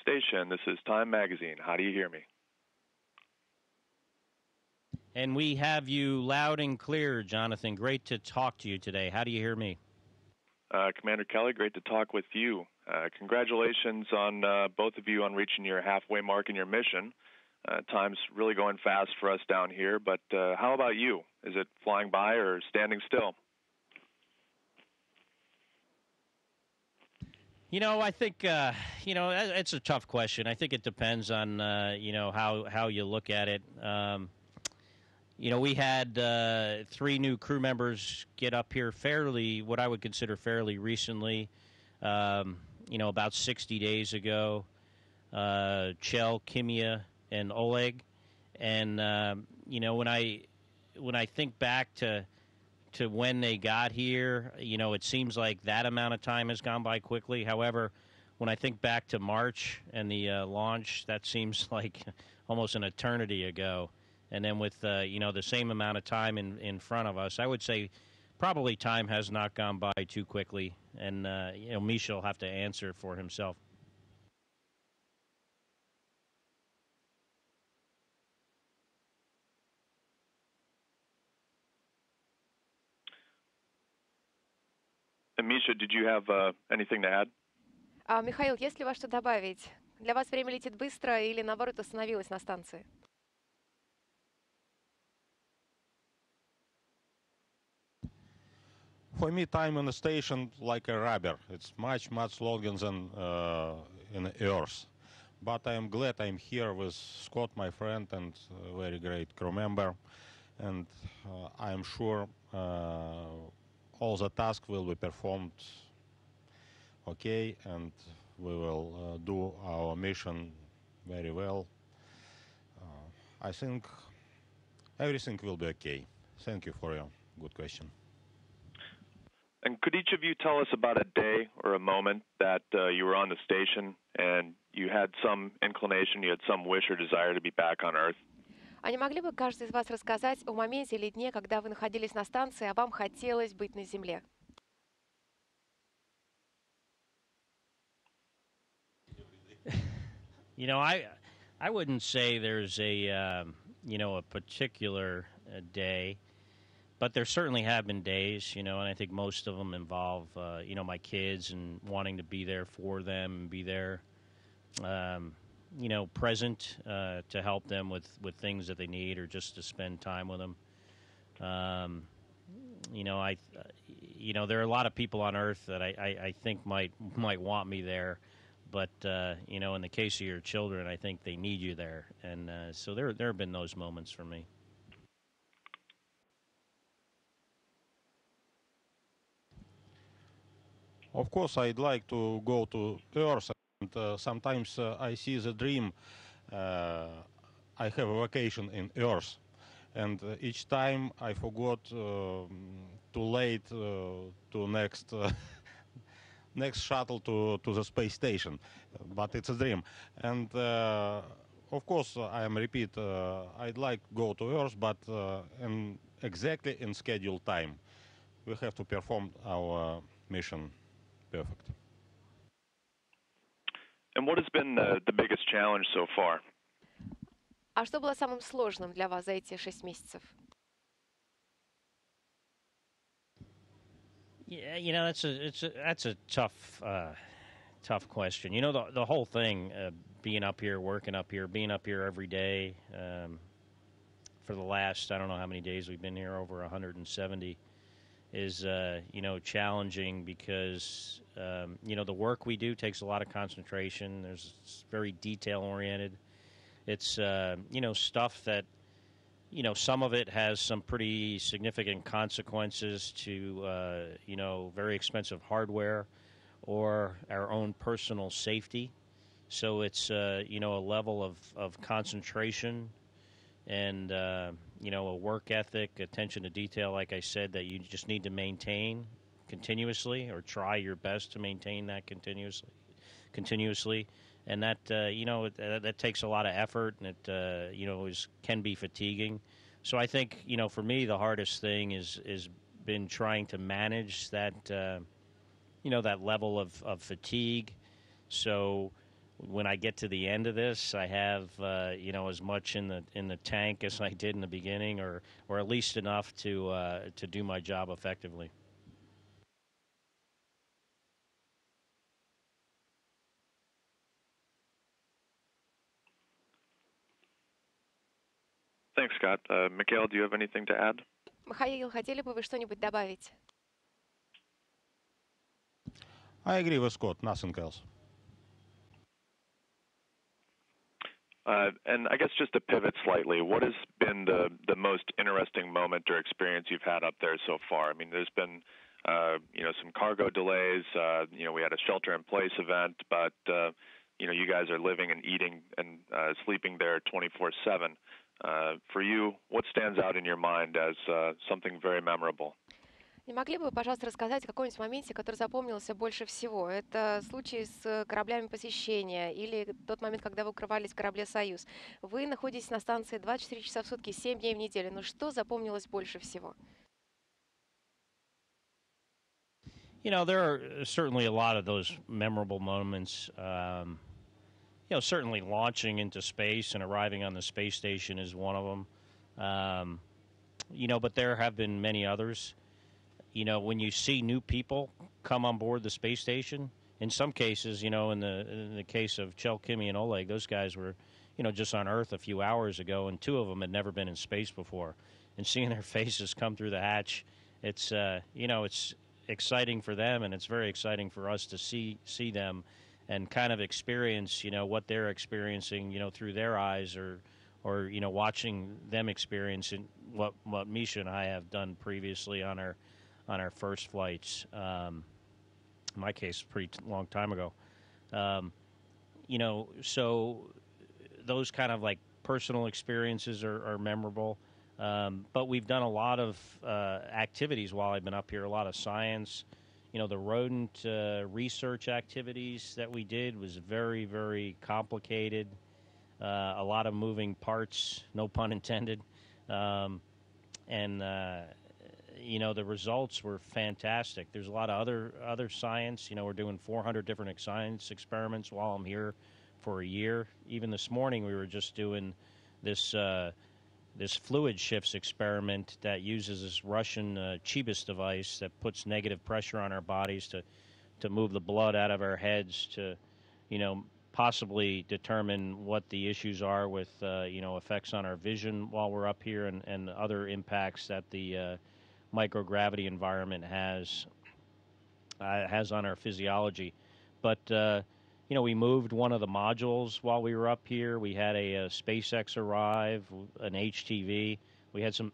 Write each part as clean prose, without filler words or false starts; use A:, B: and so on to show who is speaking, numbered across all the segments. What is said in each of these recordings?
A: station. This is Time Magazine. How do you hear me?
B: And we have you loud and clear, Jonathan. Great to talk to you today. How do you hear me?
A: Commander Kelly, great to talk with you. Congratulations on both of you on reaching your halfway mark in your mission. Time's really going fast for us down here, but how about you? Is it flying by or standing still?
B: I think it's a tough question. I think it depends on how you look at it. We had 3 new crew members get up here what I would consider fairly recently. About 60 days ago. Chel, Kimia, and Oleg. And when I think back to when they got here, it seems like that amount of time has gone by quickly. However, when I think back to March and the launch, that seems like almost an eternity ago. And then with the same amount of time in front of us, I would say probably time has not gone by too quickly. And Misha will have to answer for himself.
A: Misha, did you have anything to add?
C: Михаил, есть ли у вас что добавить? Для вас время летит быстро или, наоборот, остановилось на станции?
D: For me, time on the station like a rubber. It's much, much longer than in Earth. But I am glad I'm here with Scott, my friend, and a very great crew member. And I am sure all the tasks will be performed okay, and we will do our mission very well. I think everything will be okay. Thank you for your good question.
A: And could each of you tell us about a day or a moment that you were on the station and you had some inclination, you had some wish or desire to be back on Earth?
C: А не могли бы каждый из вас рассказать о моменте или дне, когда вы находились на станции, а вам хотелось быть на Земле?
B: I wouldn't say there's a particular day. But there certainly have been days, and I think most of them involve, my kids and wanting to be there for them and be there, present to help them with things that they need or just to spend time with them. There are a lot of people on Earth that I think might want me there. But, in the case of your children, I think they need you there. And so there have been those moments for me.
D: Of course, I'd like to go to Earth, and sometimes I see the dream. I have a vacation in Earth, and each time I forgot too late to next next shuttle to the space station, but it's a dream. And of course, I am repeat. I'd like go to Earth, but exactly in scheduled time. We have to perform our mission. Perfect.
A: And what has been the biggest challenge so far?
C: А что было самым сложным для вас за эти 6 месяцев?
B: Yeah, that's a tough question. The whole thing, being up here, working up here, being up here every day for the last, I don't know how many days we've been here, over 170. Is challenging because the work we do takes a lot of concentration. It's very detail oriented. It's stuff that some of it has some pretty significant consequences to very expensive hardware or our own personal safety. So it's a level of concentration and a work ethic, attention to detail, like I said, that you just need to maintain continuously or try your best to maintain that continuously. And that, that takes a lot of effort, and it, can be fatiguing. So I think, for me, the hardest thing is been trying to manage that, that level of fatigue. So, when I get to the end of this, I have as much in the tank as I did in the beginning, or at least enough to do my job effectively.
A: Thanks, Scott. Mikhail, do you have anything to add?
C: Михаил, хотели бы вы что-нибудь добавить?
D: I agree with Scott. Nothing else.
A: And I guess just to pivot slightly, what has been the most interesting moment or experience you've had up there so far? I mean, there's been some cargo delays. We had a shelter-in-place event, but you guys are living and eating and sleeping there 24/7. For you, what stands out in your mind as something very memorable?
C: Не могли бы вы, пожалуйста, рассказать о каком-нибудь моменте, который запомнился больше всего? Это случай с кораблями посещения или тот момент, когда вы укрывались в корабле «Союз». Вы находитесь на станции 24 часа в сутки, 7 дней в неделю. Но что запомнилось больше всего?
B: There are certainly a lot of those memorable moments. Certainly launching into space and arriving on the space station is one of them. But there have been many others. When you see new people come on board the space station, in some cases, in the case of Chel, Kimmy, and Oleg, those guys were, just on Earth a few hours ago, and two of them had never been in space before. And seeing their faces come through the hatch, it's exciting for them, and it's very exciting for us to see them and kind of experience, what they're experiencing, through their eyes, or watching them experience what Misha and I have done previously on our first flights. In my case, a pretty long time ago. So those kind of like personal experiences are memorable. But we've done a lot of activities while I've been up here, a lot of science. The rodent research activities that we did was very, very complicated. A lot of moving parts, no pun intended. The results were fantastic. There's a lot of other science. We're doing 400 different science experiments while I'm here for a year. Even this morning, we were just doing this fluid shifts experiment that uses this Russian Chibis device that puts negative pressure on our bodies to move the blood out of our heads to, possibly determine what the issues are with, effects on our vision while we're up here and other impacts that the microgravity environment has on our physiology. But we moved one of the modules while we were up here. We had a SpaceX arrive, an HTV. We had some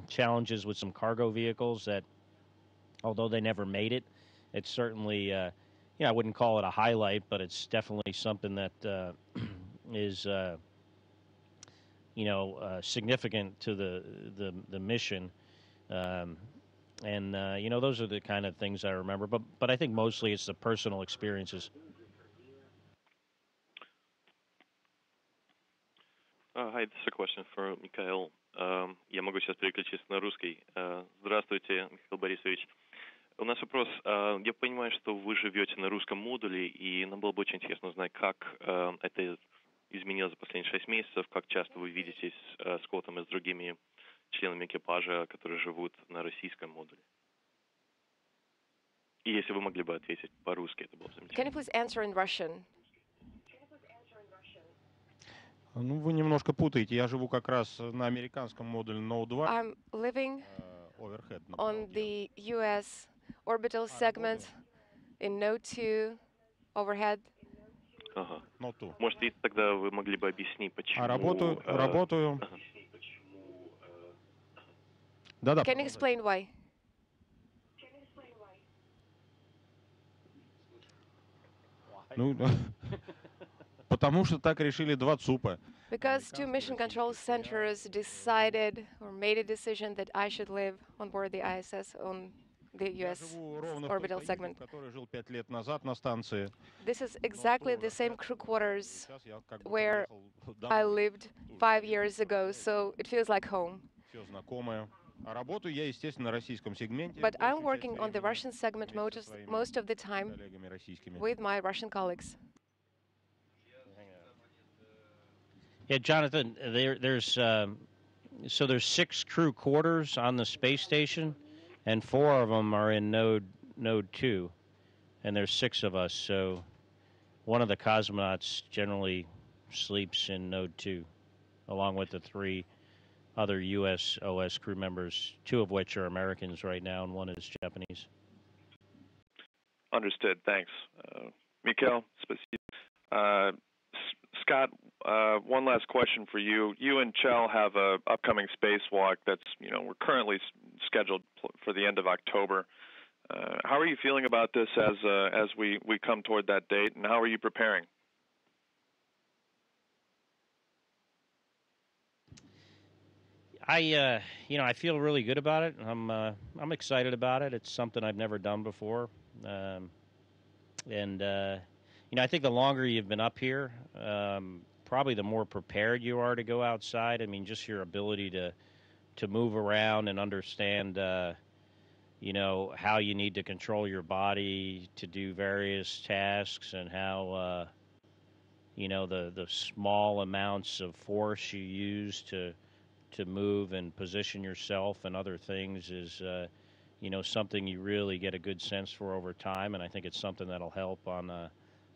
B: challenges with some cargo vehicles that, although they never made it, it's certainly, I wouldn't call it a highlight, but it's definitely something that is, significant to the mission. Those are the kind of things I remember. But I think mostly it's the personal experiences.
E: Hi, this is a question for Mikhail. Я могу сейчас переключиться на русский. Здравствуйте, Михаил Борисович. У нас вопрос. Я понимаю, что вы живете на русском модуле, и нам было бы очень интересно узнать, как это изменилось за последние 6 месяцев, как часто вы видитесь с Скоттом и с другими членами экипажа, которые живут на российском модуле. И если вы могли бы ответить по-русски, это было бы замечательно.
C: Can you please answer in Russian?
D: Ну, вы немножко путаете. Я живу как раз на американском модуле No 2.
C: I'm living
D: Overhead.
C: on the U.S. orbital segment in No 2 overhead.
E: Ага.
D: No 2.
E: Может, и тогда вы могли бы объяснить, почему...
D: Работаю.
E: Ага.
D: Да-да.
C: Can you explain why?
D: Ну, потому что так решили два ЦУПа.
C: Because two mission control centers decided or made a decision that I should live on board the ISS on the U.S. orbital segment.
D: Который жил 5 лет назад на станции.
C: This is exactly the same crew quarters where I lived 5 years ago, so it feels like home.
D: Все знакомое. А работаю я, естественно, на российском сегменте.
C: But I'm working on the Russian segment most of the time with my Russian colleagues.
B: Yeah, Jonathan, there's 6 crew quarters on the space station, and 4 of them are in node 2, and there's 6 of us. So one of the cosmonauts generally sleeps in node 2, along with the 3 other U.S. OS crew members, 2 of which are Americans right now, and 1 is Japanese.
A: Understood. Thanks. Mikhail, Scott, one last question for you. You and Chell have a upcoming spacewalk that's, we're currently scheduled for the end of October. How are you feeling about this as we come toward that date, and how are you preparing?
B: I feel really good about it. I'm excited about it. It's something I've never done before, and I think the longer you've been up here, probably the more prepared you are to go outside. I mean, just your ability to move around and understand, how you need to control your body to do various tasks, and how, the small amounts of force you use to move and position yourself and other things is, something you really get a good sense for over time. And I think it's something that'll help on a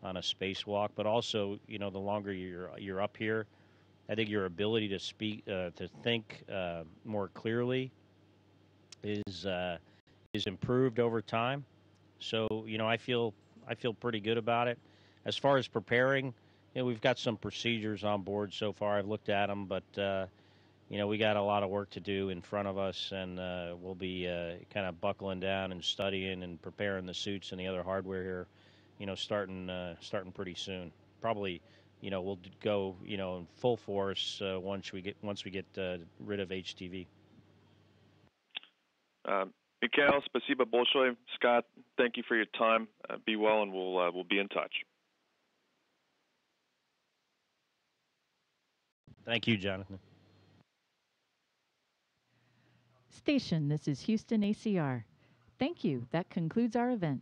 B: spacewalk. But also, the longer you're up here, I think your ability to speak, to think more clearly is improved over time. So, I feel pretty good about it. As far as preparing, we've got some procedures on board so far. I've looked at them, but we got a lot of work to do in front of us, and we'll be kind of buckling down and studying and preparing the suits and the other hardware here, starting pretty soon. Probably, we'll go, in full force once we get rid of HTV.
A: Mikhail, спасибо большое. Scott, thank you for your time. Be well, and we'll be in touch.
B: Thank you, Jonathan.
F: Station, this is Houston ACR. Thank you. That concludes our event.